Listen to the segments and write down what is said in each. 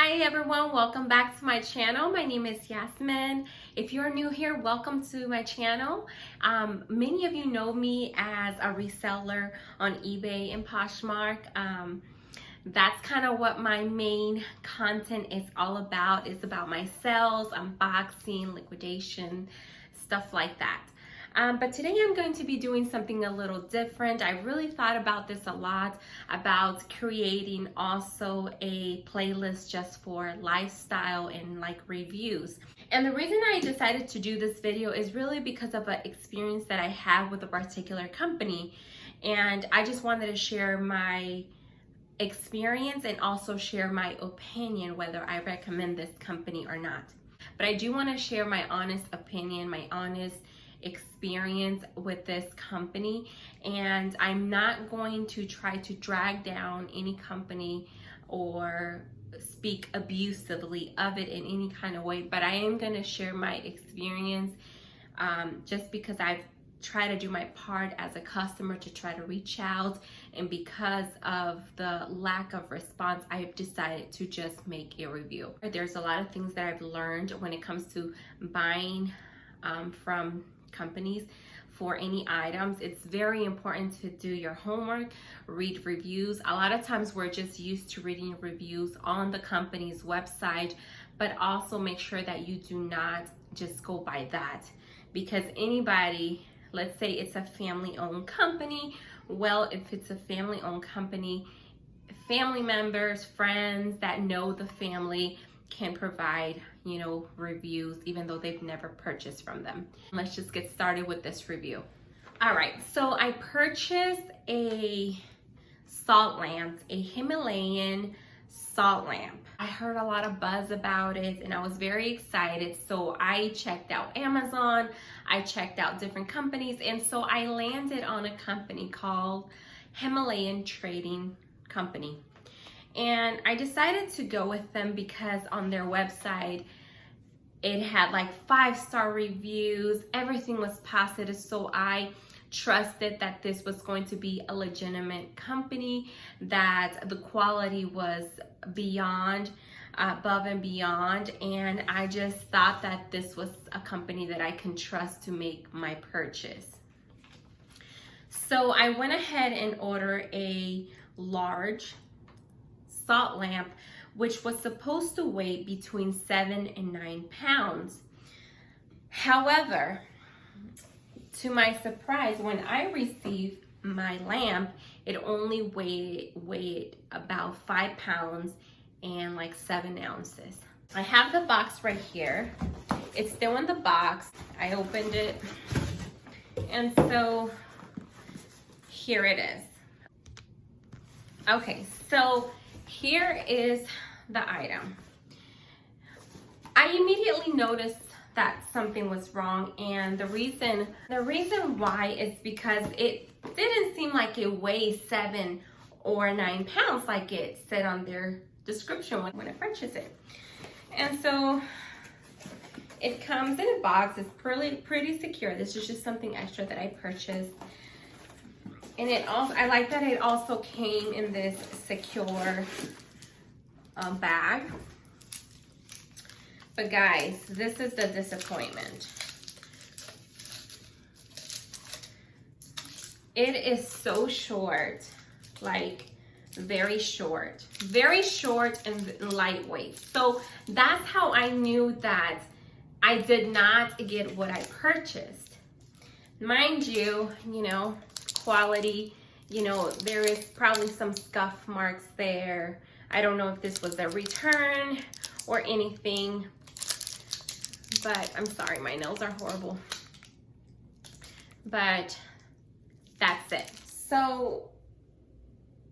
Hi everyone, welcome back to my channel. My name is Yasmin. If you're new here, welcome to my channel. Many of you know me as a reseller on eBay and Poshmark. That's kind of what my main content is all about. It's about my sales, unboxing, liquidation, stuff like that. But today I'm going to be doing something a little different. I really thought about this a lot, about creating also a playlist just for lifestyle and like reviews. And the reason I decided to do this video is really because of an experience that I had with a particular company. And I just wanted to share my experience and also share my opinion whether I recommend this company or not. But I do want to share my honest opinion, my honest experience with this company, and I'm not going to try to drag down any company or speak abusively of it in any kind of way, but I am going to share my experience just because I've tried to do my part as a customer to try to reach out, and because of the lack of response, I've decided to just make a review. There's a lot of things that I've learned when it comes to buying from companies for any items. It's very important to do your homework, read reviews. A lot of times we're just used to reading reviews on the company's website, but also make sure that you do not just go by that, because anybody, let's say it's a family-owned company, well, if it's a family-owned company, family members, friends that know the family can provide, you know, reviews even though they've never purchased from them. Let's just get started with this review. All right, so I purchased a salt lamp, a Himalayan salt lamp. I heard a lot of buzz about it and I was very excited. So I checked out Amazon, I checked out different companies, and so I landed on a company called Himalayan Trading Company. And I decided to go with them because on their website, it had like 5-star reviews, everything was positive. So I trusted that this was going to be a legitimate company, that the quality was beyond, above and beyond. And I just thought that this was a company that I can trust to make my purchase. So I went ahead and ordered a large salt lamp, which was supposed to weigh between 7 and 9 pounds. However, to my surprise, when I received my lamp, it only weighed about 5 pounds and like 7 ounces. I have the box right here. It's still in the box. I opened it, and so here it is. Okay, so here is the item. I immediately noticed that something was wrong, and the reason why is because it didn't seem like it weighs 7 or 9 pounds like it said on their description when I purchased it. And so it comes in a box. It's pretty secure. This is just something extra that I purchased. And it also, I like that it also came in this secure bag. But guys, this is the disappointment. It is so short, like very short and lightweight. So that's how I knew that I did not get what I purchased. Mind you, quality, there is probably some scuff marks there. I don't know if this was a return or anything, but I'm sorry, my nails are horrible. But that's it. So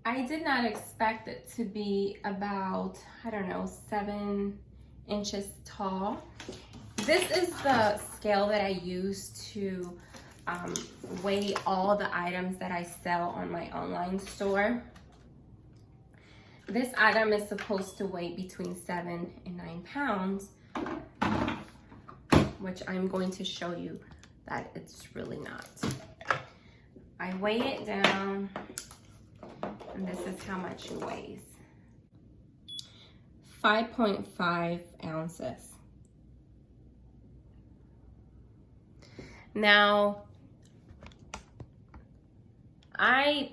I did not expect it to be about, I don't know, 7 inches tall. This is the scale that I use to weigh all the items that I sell on my online store. This item is supposed to weigh between 7 and 9 pounds, which I'm going to show you that it's really not. I weigh it down, and this is how much it weighs. 5.5 ounces. Now,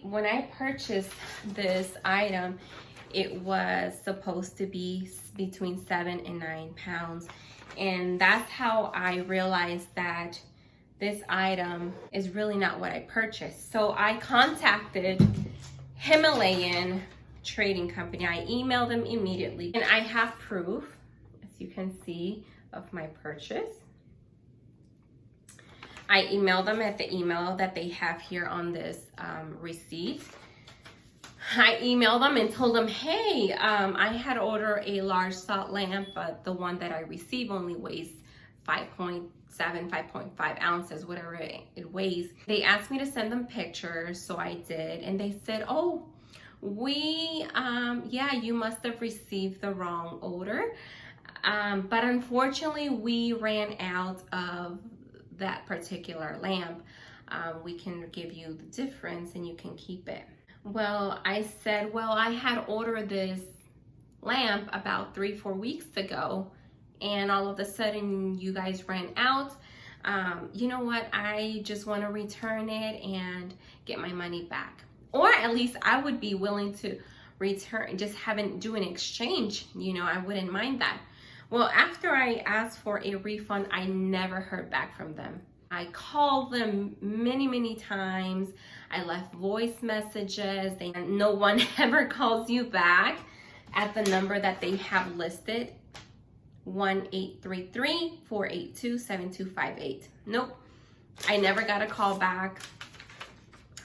when I purchased this item, it was supposed to be between 7 and 9 pounds. And that's how I realized that this item is really not what I purchased. So I contacted Himalayan Trading Company. I emailed them immediately, and I have proof, as you can see, of my purchase. I emailed them at the email that they have here on this receipt. I emailed them and told them, hey, I had ordered a large salt lamp, but the one that I received only weighs 5.5 ounces, whatever it weighs. They asked me to send them pictures, so I did. And they said, oh, yeah, you must have received the wrong order. But unfortunately, we ran out of that particular lamp. We can give you the difference and you can keep it. Well, I said, well, I had ordered this lamp about 3-4 weeks ago, and all of a sudden you guys ran out. You know what? I just want to return it and get my money back. Or at least I would be willing to return, just do an exchange. You know, I wouldn't mind that. Well, after I asked for a refund, I never heard back from them. I called them many times. I left voice messages, and no one ever calls you back at the number that they have listed, 1-833-482-7258. Nope, I never got a call back.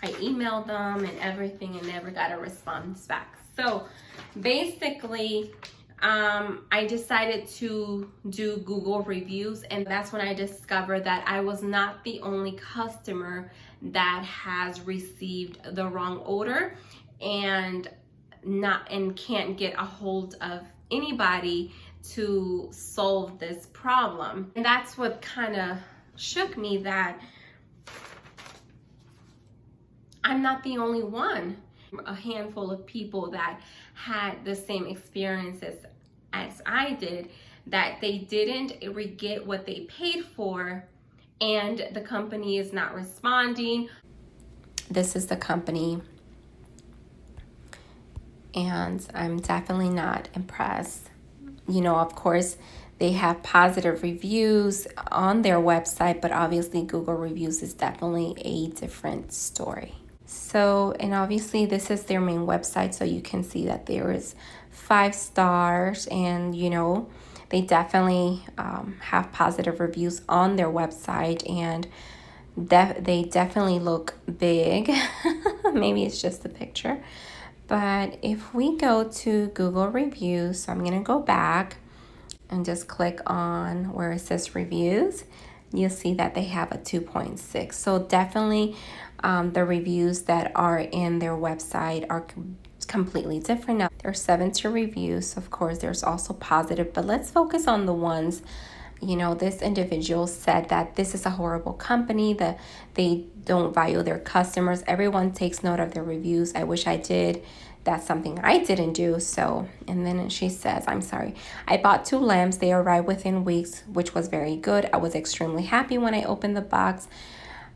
I emailed them and everything and never got a response back. So basically, I decided to do Google reviews, and that's when I discovered that I was not the only customer that has received the wrong order and can't get a hold of anybody to solve this problem. And that's what kind of shook me, that I'm not the only one. A handful of people that had the same experiences as I did, that they didn't get what they paid for, and the company is not responding. This is the company, and I'm definitely not impressed. You know, of course, they have positive reviews on their website, but obviously Google reviews is definitely a different story. So, and obviously this is their main website, so you can see that there is 5 stars, and you know, they definitely have positive reviews on their website, and they definitely look big. Maybe it's just the picture, but if we go to Google reviews, so I'm gonna go back and just click on where it says reviews, you'll see that they have a 2.6. So definitely the reviews that are in their website are completely different. Now there's 70 reviews. Of course, there's also positive, but let's focus on the ones, you know, this individual said that this is a horrible company, that they don't value their customers. Everyone takes note of their reviews. I wish I did. That's something I didn't do. So, and then she says, I'm sorry, I bought 2 lamps. They arrived within weeks, which was very good. I was extremely happy when I opened the box.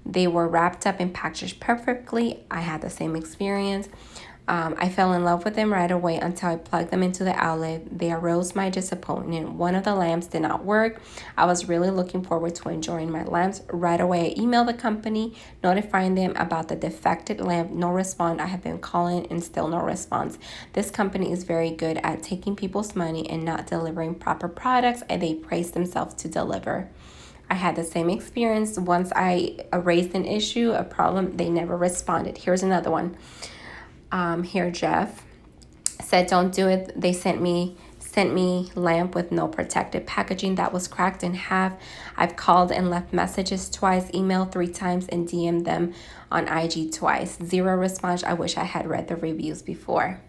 They were wrapped up and packaged perfectly. I had the same experience. I fell in love with them right away until I plugged them into the outlet. They aroused my disappointment. One of the lamps did not work. I was really looking forward to enjoying my lamps. Right away, I emailed the company, notifying them about the defected lamp. No response. I have been calling and still no response. This company is very good at taking people's money and not delivering proper products, and they praise themselves to deliver. I had the same experience. Once I raised an issue, a problem, they never responded. Here's another one. Here Jeff said, don't do it. They sent me lamp with no protected packaging that was cracked in half. I've called and left messages twice, emailed 3 times, and DM'd them on IG twice. 0 response. I wish I had read the reviews before.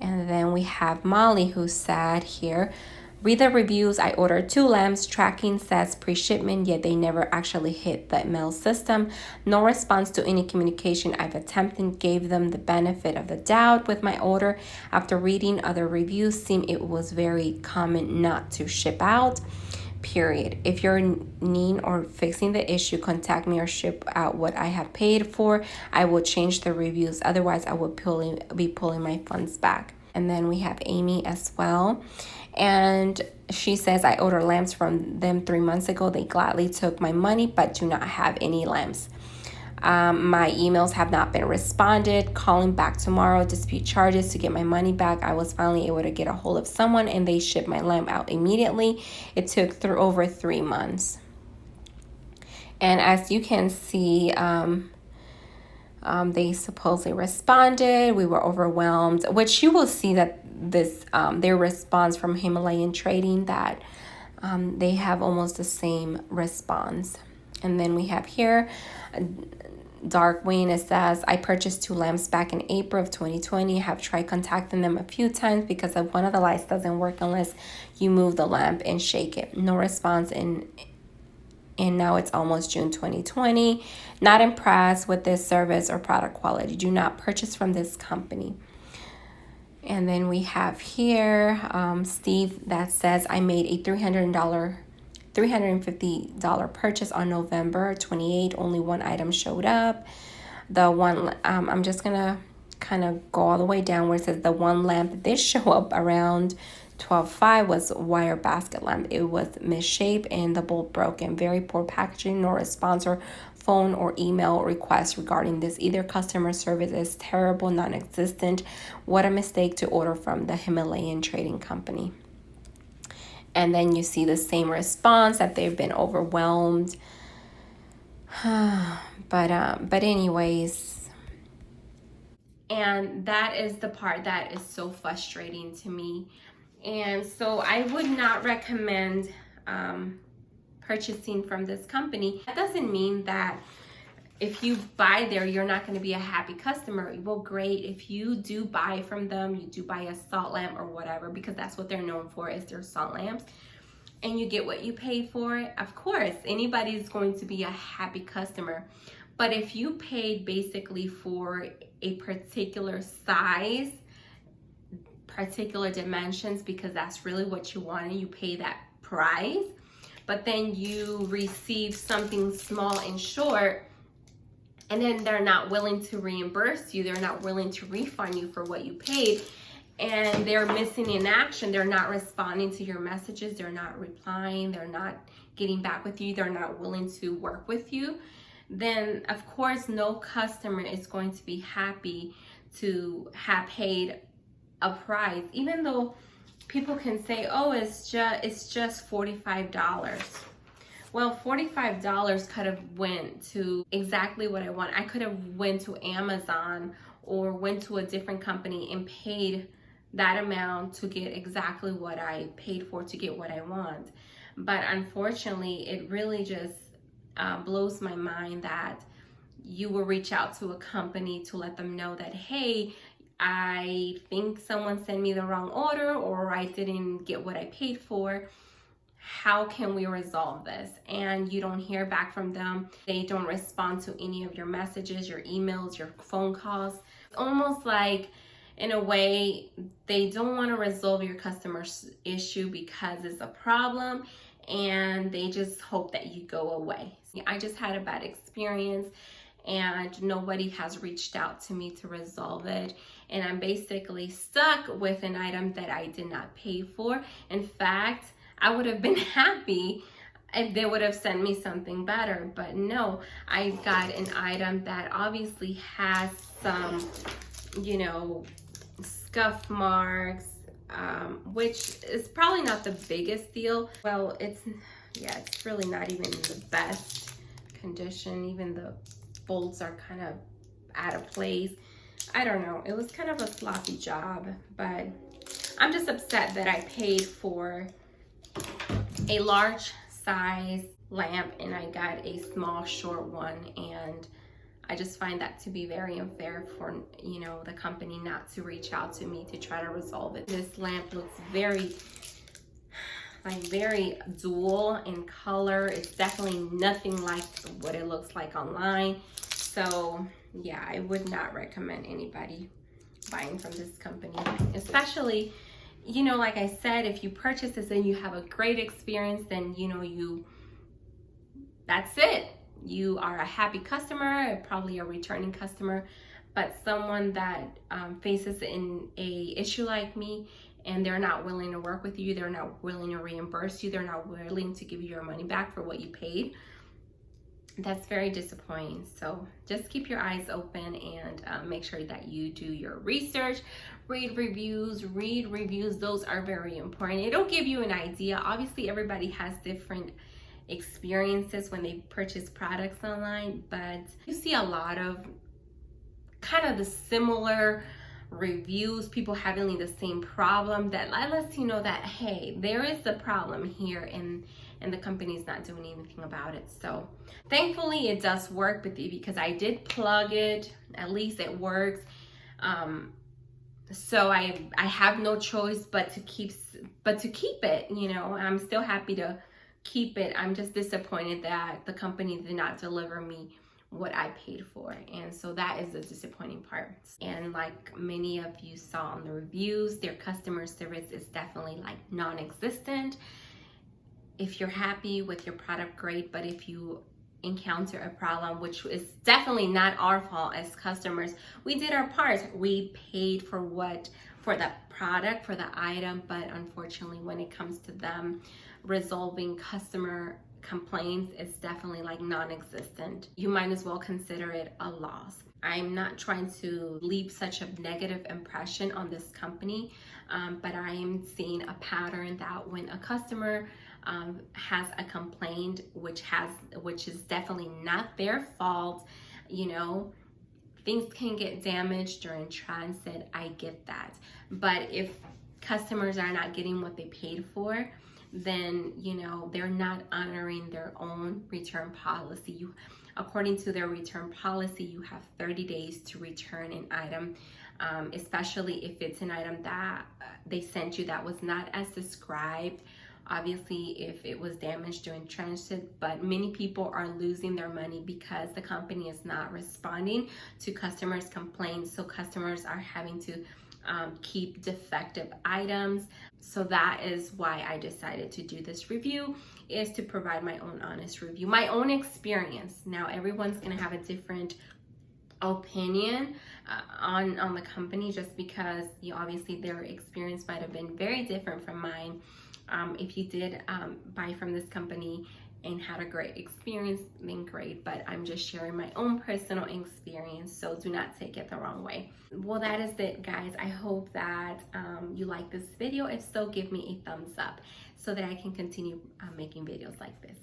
And then we have Molly, who said here, Read the reviews. I ordered 2 lamps. Tracking says pre-shipment, yet they never actually hit the mail system. No response to any communication I've attempted. Gave them the benefit of the doubt with my order. After reading other reviews, seemed it was very common not to ship out. Period. If you're in need or fixing the issue, contact me or ship out what I have paid for. I will change the reviews. Otherwise, I will be pulling my funds back. And then we have Amy as well. And she says, I ordered lamps from them 3 months ago. They gladly took my money, but do not have any lamps. My emails have not been responded. Calling back tomorrow, dispute charges to get my money back. I was finally able to get a hold of someone and they shipped my lamp out immediately. It took over 3 months. And as you can see, they supposedly responded. We were overwhelmed, which you will see that this their response from Himalayan Trading, that they have almost the same response. And then we have here Dark Wayne. It says, I purchased 2 lamps back in April of 2020. I have tried contacting them a few times because one of the lights doesn't work unless you move the lamp and shake it. No response, and now it's almost June 2020. Not impressed with this service or product quality. Do not purchase from this company. And then we have here Steve that says, I made a $350 purchase on November 28. Only one item showed up. The one, I'm just gonna kind of go all the way down where it says the one lamp that did show up around 12:05 was wire basket lamp. It was misshapen and the bulb broken. Very poor packaging. No response or phone or email requests regarding this. Either customer service is terrible, non-existent. What a mistake to order from the Himalayan Trading Company. And then you see the same response, that they've been overwhelmed. But anyways, and that is the part that is so frustrating to me. And so I would not recommend purchasing from this company. That doesn't mean that if you buy there, you're not going to be a happy customer. Well, great. If you do buy from them, you do buy a salt lamp or whatever, because that's what they're known for, is their salt lamps, and you get what you pay for, of course, anybody's going to be a happy customer. But if you paid basically for a particular size, particular dimensions, because that's really what you want, and you pay that price, but then you receive something small and short, and then they're not willing to reimburse you, they're not willing to refund you for what you paid, and they're missing in action, they're not responding to your messages, they're not replying, they're not getting back with you, they're not willing to work with you, then of course no customer is going to be happy to have paid a price, even though people can say, oh, it's just $45. Well, $45 could have went to exactly what I want. I could have went to Amazon or went to a different company and paid that amount to get exactly what I paid for, to get what I want. But unfortunately, it really just blows my mind that you will reach out to a company to let them know that, hey, I think someone sent me the wrong order, or I didn't get what I paid for. How can we resolve this? And you don't hear back from them. They don't respond to any of your messages, your emails, your phone calls. It's almost like, in a way, they don't want to resolve your customer's issue because it's a problem, and they just hope that you go away. I just had a bad experience, and nobody has reached out to me to resolve it. And I'm basically stuck with an item that I did not pay for. In fact, I would have been happy if they would have sent me something better, but no, I got an item that obviously has some, scuff marks, which is probably not the biggest deal. Well, it's really not even in the best condition. Even the bolts are kind of out of place. I don't know. It was kind of a sloppy job, but I'm just upset that I paid for a large size lamp and I got a small short one, and I just find that to be very unfair for the company not to reach out to me to try to resolve it. This lamp looks very like very dual in color. It's definitely nothing like what it looks like online. So yeah, I would not recommend anybody buying from this company, especially, you know, like I said, if you purchase this and you have a great experience, then you know, that's it. You are a happy customer, probably a returning customer. But someone that faces an issue like me, and they're not willing to work with you, they're not willing to reimburse you, they're not willing to give you your money back for what you paid, that's very disappointing. So just keep your eyes open and make sure that you do your research, read reviews. Those are very important. It'll give you an idea. Obviously, everybody has different experiences when they purchase products online, but you see a lot of kind of the similar reviews, people having the same problem, that lets you know that, hey, there is a problem here, and the company's not doing anything about it. So thankfully it does work with you, because I did plug it, at least it works. So I have no choice but to keep it. You know, I'm still happy to keep it. I'm just disappointed that the company did not deliver me what I paid for, and so that is the disappointing part. And like many of you saw on the reviews, their customer service is definitely like non-existent. If you're happy with your product, great, but if you encounter a problem, which is definitely not our fault as customers, we did our part. We paid for the product, for the item, but unfortunately when it comes to them resolving customer complaints, it's definitely like non-existent. You might as well consider it a loss. I'm not trying to leave such a negative impression on this company, but I am seeing a pattern that when a customer has a complaint, which is definitely not their fault, you know, things can get damaged during transit. I get that. But if customers are not getting what they paid for, then, you know, they're not honoring their own return policy. According to their return policy, you have 30 days to return an item, especially if it's an item that they sent you that was not as described. Obviously, if it was damaged during transit, but many people are losing their money because the company is not responding to customers' complaints. So customers are having to keep defective items. So that is why I decided to do this review, is to provide my own honest review, my own experience. Now everyone's gonna have a different opinion on the company, just because obviously their experience might have been very different from mine. If you did buy from this company and had a great experience, then great, but I'm just sharing my own personal experience, so do not take it the wrong way. Well, that is it, guys. I hope that you like this video. If so, give me a thumbs up so that I can continue making videos like this.